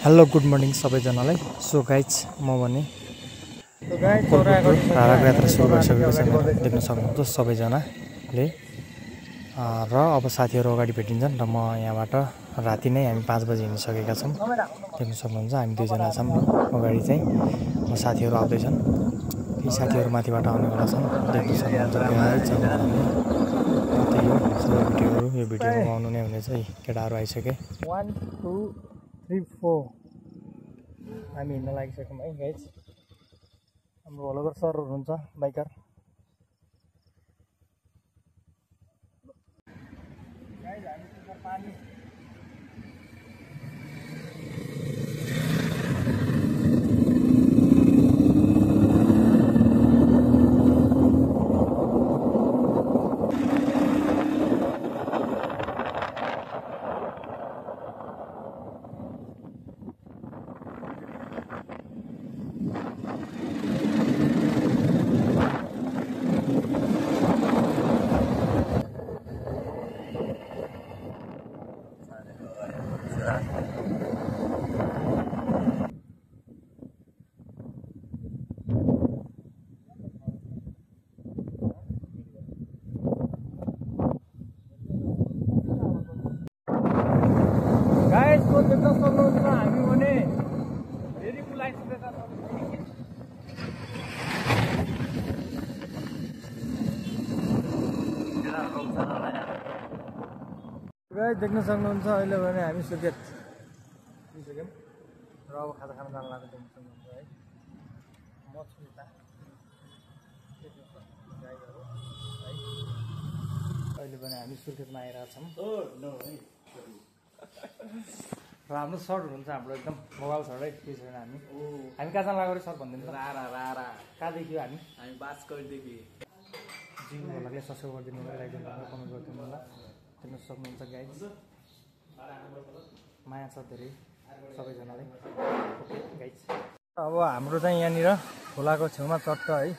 Hello good morning सबैजनालाई। So guys म भने धाराको यात्रा सुरु भइसकेको छ, देख्न सक्नुहुन्छ सबैजनाले। र अब साथीहरू अगाडि भेटिन्छन् र म यहाँबाट राति नै हामी 5 बजी हिँडिसकेका छौँ। देख्न सक्नुहुन्छ हामी दुईजना छौँ र अगाडि चाहिँ साथीहरू आउँदैछन्। ती साथीहरू माथिबाट आउनेवाला छन्, देख्न सक्नुहुन्छ। त्यही हो सबै भिडियोहरू, यो भिडियोमा आउनु नै हुनेछ। केटाहरू आइसके 1 2 3 4 हामी हिँड्न लागिसक्यौँ है गाइज। हाम्रो भोलोगर सरहरू हुनुहुन्छ बाइकर। हामी भने फेरि बुलाइसकेका छौँ। गाइस देख्न सक्नुहुन्छ अहिले भने हामी सुर्खेत पुगिसक्यौँ र अब खाजा खान जान लाग्यो। देख्न सक्नुहुन्छ है, म छु यता गाईहरू है। अहिले भने हामी सुर्खेतमा आइरहेको छौँ र हाम्रो सर्ट हुनुहुन्छ, हाम्रो एकदम मोबाइल सर्ट है। के छैन हामी कहाँ जान लाग्यो सर भनिदिनु। कहाँदेखि हामी बास्कटदेखि जिउहरूलाई सब्सक्राइब गरिदिनु होला, लाइक गरिदिनु होला, कमेन्ट गरिदिनु होला। देख्न सक्नुहुन्छ गाइज, माया छ धेरै सबैजनालाई। ओके गाइज, अब हाम्रो चाहिँ यहाँनिर खोलाको छेउमा चट्ट है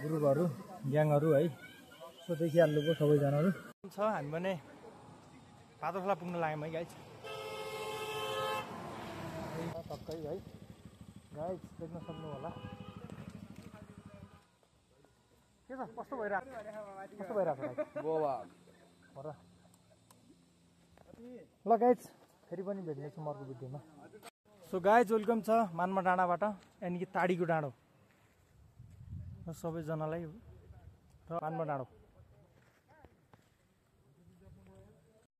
ग्रुपहरू ग्याङहरू है। सो देखिहाल्नुभयो सबैजनाहरू छ। हामी भने पातो खोला पुग्न लाग्यौँ है गाइज। टक्कै है गाइज देख्न सक्नु होला के छ, कस्तो भइरहेको ल गाइज। फेरि पनि भेट्नेछु म अर्को भिडियोमा। सो गाइज वेलकम छ मानमा डाँडाबाट, यानि कि ताडीको डाँडो र सबैजनालाई र मानमा डाँडो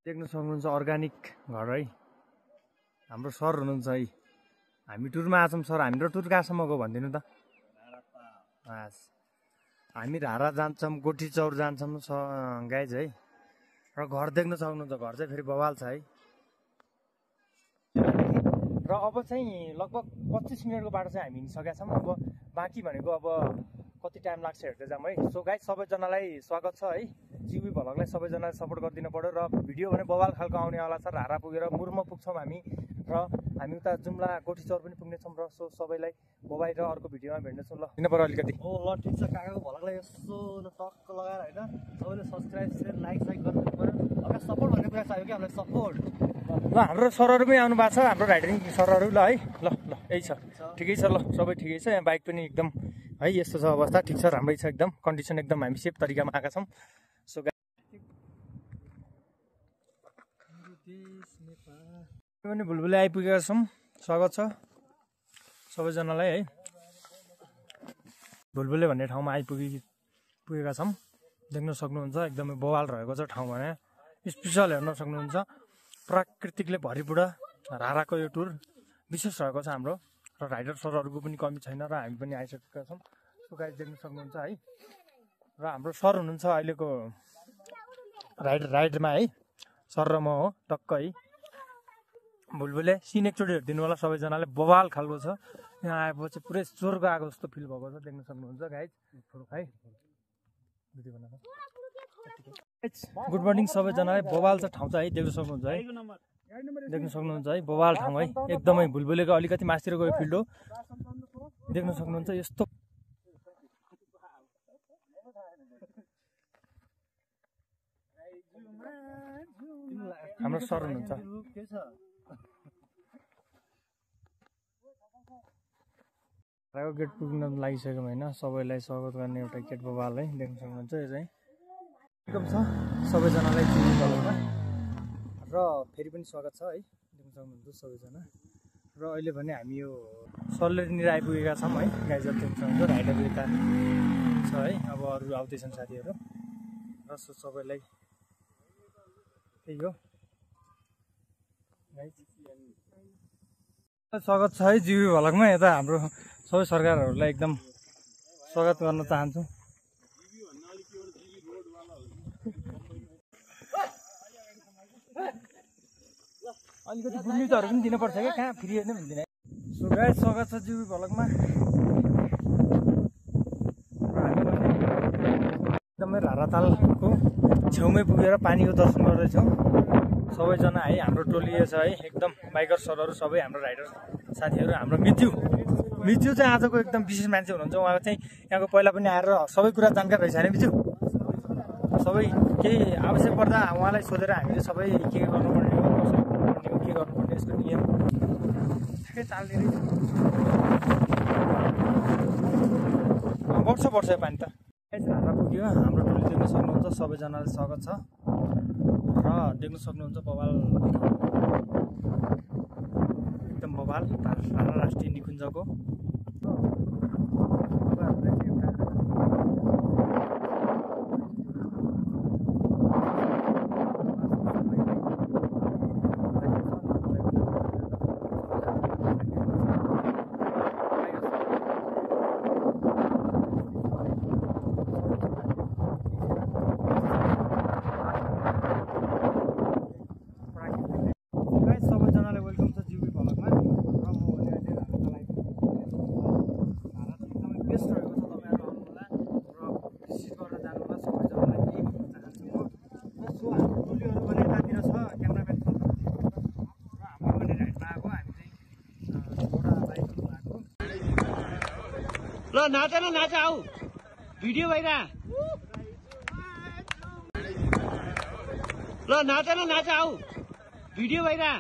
देख्न सक्नुहुन्छ। अर्ग्यानिक घर है, हाम्रो सर हुनुहुन्छ है। हामी टुरमा आछौँ सर, हामी र टुर कहाँसम्म गयो भनिदिनु त। हामी धारा जान्छौँ, गोठी चौर जान्छौँ गाइज है। र घर देख्न सक्नुहुन्छ, घर चाहिँ फेरि बवाल छ है। र अब चाहिँ लगभग 25 मिनटको बाटो चाहिँ हामी हिँडिसकेका छौँ। अब बाँकी भनेको अब कति टाइम लाग्छ हेर्दै जाऊँ है। सो गाइज सबैजनालाई स्वागत छ है। जिबी भ्लगलाई सबैजनाले सपोर्ट गरिदिनु पऱ्यो। र भिडियो भने बवाल खालको आउनेवाला छ। धारा पुगेर मुरमा पुग्छौँ हामी र हामी उता जुम्ला गोठी चौर पनि पुग्नेछौँ। र सो सबैलाई मोबाइल र अर्को भिडियोमा भेट्नेछौँ। ल दिन पऱ्यो अलिकति। ल ठिक छ, काकाको भ्लगलाई यसो टक्क लगाएर होइन सबैले सब्सक्राइब सेयर लाइक गरिदिनु पऱ्यो। अब सपोर्ट भन्ने कुरा चाहियो कि हामीलाई सपोर्ट। ल हाम्रो सरहरू पनि आउनु भएको छ, हाम्रो राइडिङ सरहरू। ल है ल ल यही छ, ठिकै छ। ल सबै ठिकै छ। यहाँ बाइक पनि एकदम है यस्तो छ अवस्था, ठिक छ, राम्रै छ एकदम कन्डिसन। एकदम हामी सेफ तरिकामा आएका छौँ। सो पनि भुलभुले आइपुगेका छौँ। स्वागत छ सबैजनालाई है। भुलभुले भन्ने ठाउँमा पुगेका छौँ। देख्न सक्नुहुन्छ एकदमै बवाल रहेको छ ठाउँ भने। स्पेसल हेर्न सक्नुहुन्छ, प्राकृतिकले भरिपूर्ण धाराको यो टुर विशेष रहेको छ हाम्रो। र राइडर सरहरूको पनि कमी छैन र हामी पनि आइसकेका छौँ। सो गाइज देख्न सक्नुहुन्छ है। र हाम्रो सर हुनुहुन्छ अहिलेको राइडरमा है, सर र म हो टक्क है। भुलभुले सिन एकचोटि हेरिदिनु होला सबैजनाले, बवाल खालको छ। यहाँ आएपछि पुरै स्वर्ग आएको जस्तो फिल भएको छ। देख्न सक्नुहुन्छ गाइज है। गुड मर्निङ सबैजनालाई। बवाल छ ठाउँ चाहिँ है, देख्न सक्नुहुन्छ है। देख्न सक्नुहुन्छ है, बवाल ठाउँ है एकदमै। भुलभुलेको अलिकति मास्तिर गयो फिल्ड हो, देख्न सक्नुहुन्छ यस्तो। हाम्रो सर हुनुहुन्छ। गेट पुग्न लागिसक्यौँ होइन। सबैलाई स्वागत गर्ने एउटा गेट बवाल है, देख्न सक्नुहुन्छ। यो चाहिँ वेलकम छ सबैजनालाई जिबी भ्लगमा र फेरि पनि स्वागत छ है, देख्न सक्नुहुन्छ सबैजना। र अहिले भने हामी यो सल्लेरीनिर आइपुगेका छौँ है। गाइजहरू देख्न सक्नुहुन्छ, राइडर यता छ है। अब अरू आउँदैछन् साथीहरू र सबैलाई त्यही हो स्वागत छ है जिबी भ्लगमा। यता हाम्रो सबै सरकारहरूलाई एकदम स्वागत गर्न चाहन्छु। अलिकति गुड न्युजहरू पनि दिनुपर्छ क्या, कहाँ फ्री नै हुँदैन। सो गाइस स्वागत छ जिबी भ्लगमा। एकदमै रारातालको छेउमै पुगेर पानीको दर्शन गर्दैछौँ सबैजना है। हाम्रो टोली छ है, एकदम बाइकर सरहरू सबै हाम्रो राइडर साथीहरू। हाम्रो मित्यु चाहिँ आजको एकदम विशेष मान्छे हुनुहुन्छ। उहाँ चाहिँ यहाँको पहिला पनि आएर सबै कुरा जानकारी रहेछ होइन मित्यु? सबै केही आवश्यक पर्दा उहाँलाई सोधेर हामीले सबै के गर्नुपर्ने हो, के गर्नुपर्ने यसको नियम ठ्याक्कै चाल्ने रहेछ। वर्ष पानी त हारा पुग्यो। हाम्रो टोली देख्न सक्नुहुन्छ, सबैजनालाई स्वागत छ र देख्न सक्नुहुन्छ बवाल एकदम बवाल राष्ट्रिय निकुञ्जको ल नाच न नाच आऊ भिडियो भइरा ल नाच न नाच आऊ भिडियो भइरा